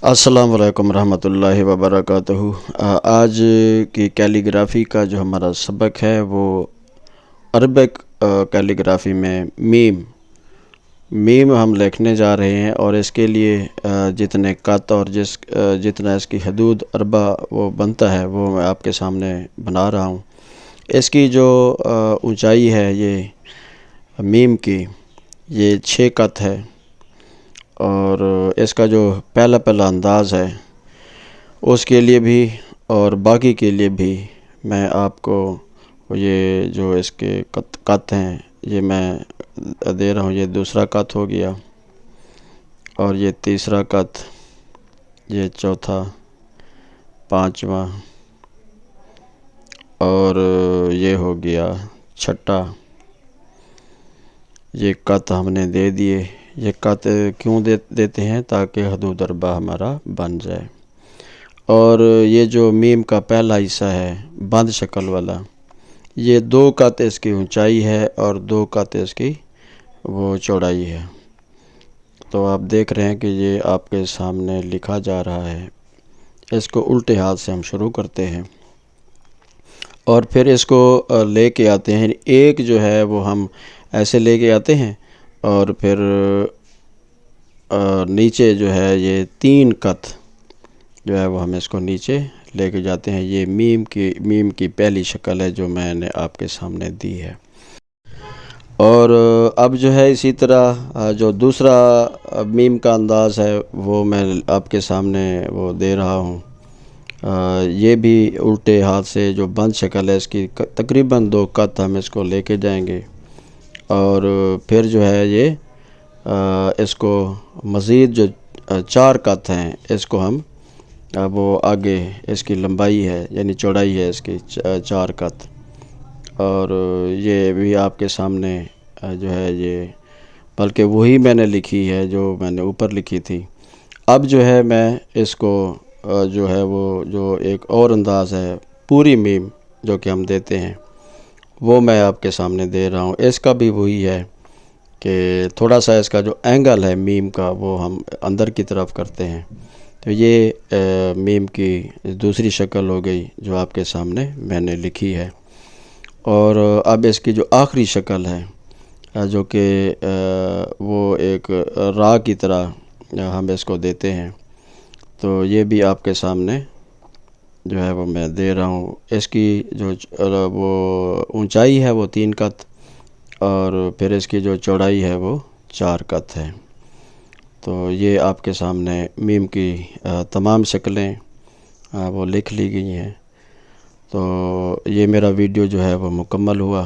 السلام علیکم ورحمۃ اللہ وبرکاتہ۔ آج کی کیلیگرافی کا جو ہمارا سبق ہے وہ عربک کیلیگرافی میں میم ہم لکھنے جا رہے ہیں، اور اس کے لیے جتنے خط اور جتنا اس کی حدود اربع وہ بنتا ہے وہ میں آپ کے سامنے بنا رہا ہوں۔ اس کی جو اونچائی ہے یہ میم کی یہ 6 خط ہے، اور اس کا جو پہلا انداز ہے اس کے لیے بھی اور باقی کے لیے بھی میں آپ کو یہ جو اس کے خط ہیں یہ میں دے رہا ہوں۔ یہ دوسرا خط ہو گیا، اور یہ تیسرا خط، یہ چوتھا، پانچواں، اور یہ ہو گیا چھٹا۔ یہ خط ہم نے دے دیے۔ یہ خط کیوں دیتے ہیں؟ تاکہ حدود اربع ہمارا بن جائے۔ اور یہ جو میم کا پہلا حصہ ہے بند شکل والا، یہ 2 خط اس کی اونچائی ہے اور 2 خط اس کی وہ چوڑائی ہے۔ تو آپ دیکھ رہے ہیں کہ یہ آپ کے سامنے لکھا جا رہا ہے۔ اس کو الٹے ہاتھ سے ہم شروع کرتے ہیں، اور پھر اس کو لے کے آتے ہیں۔ ایک جو ہے وہ ہم ایسے لے کے آتے ہیں، اور پھر نیچے جو ہے یہ 3 خط جو ہے وہ ہم اس کو نیچے لے کے جاتے ہیں۔ یہ میم کی پہلی شکل ہے جو میں نے آپ کے سامنے دی ہے۔ اور اب جو ہے اسی طرح جو دوسرا میم کا انداز ہے وہ میں آپ کے سامنے وہ دے رہا ہوں۔ یہ بھی الٹے ہاتھ سے جو بند شکل ہے اس کی تقریباً 2 خط ہم اس کو لے کے جائیں گے، اور پھر جو ہے یہ اس کو مزید جو 4 خط ہیں اس کو ہم وہ آگے اس کی لمبائی ہے یعنی چوڑائی ہے اس کی 4 خط، اور یہ بھی آپ کے سامنے جو ہے یہ بلکہ وہی میں نے لکھی ہے جو میں نے اوپر لکھی تھی۔ اب جو ہے میں اس کو جو ہے وہ جو ایک اور انداز ہے پوری میم جو کہ ہم دیتے ہیں وہ میں آپ کے سامنے دے رہا ہوں۔ اس کا بھی وہی ہے کہ تھوڑا سا اس کا جو اینگل ہے میم کا وہ ہم اندر کی طرف کرتے ہیں۔ تو یہ میم کی دوسری شکل ہو گئی جو آپ کے سامنے میں نے لکھی ہے۔ اور اب اس کی جو آخری شکل ہے جو کہ وہ ایک را کی طرح ہم اس کو دیتے ہیں، تو یہ بھی آپ کے سامنے جو ہے وہ میں دے رہا ہوں۔ اس کی جو وہ اونچائی ہے وہ 3 خط، اور پھر اس کی جو چوڑائی ہے وہ 4 خط ہے۔ تو یہ آپ کے سامنے میم کی تمام شکلیں وہ لکھ لی گئی ہیں۔ تو یہ میرا ویڈیو جو ہے وہ مکمل ہوا،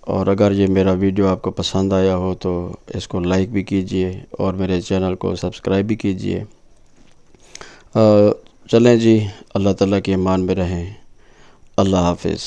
اور اگر یہ میرا ویڈیو آپ کو پسند آیا ہو تو اس کو لائک بھی کیجئے اور میرے چینل کو سبسکرائب بھی کیجئے۔ چلیں جی، اللہ تعالیٰ کے امان میں رہیں۔ اللہ حافظ۔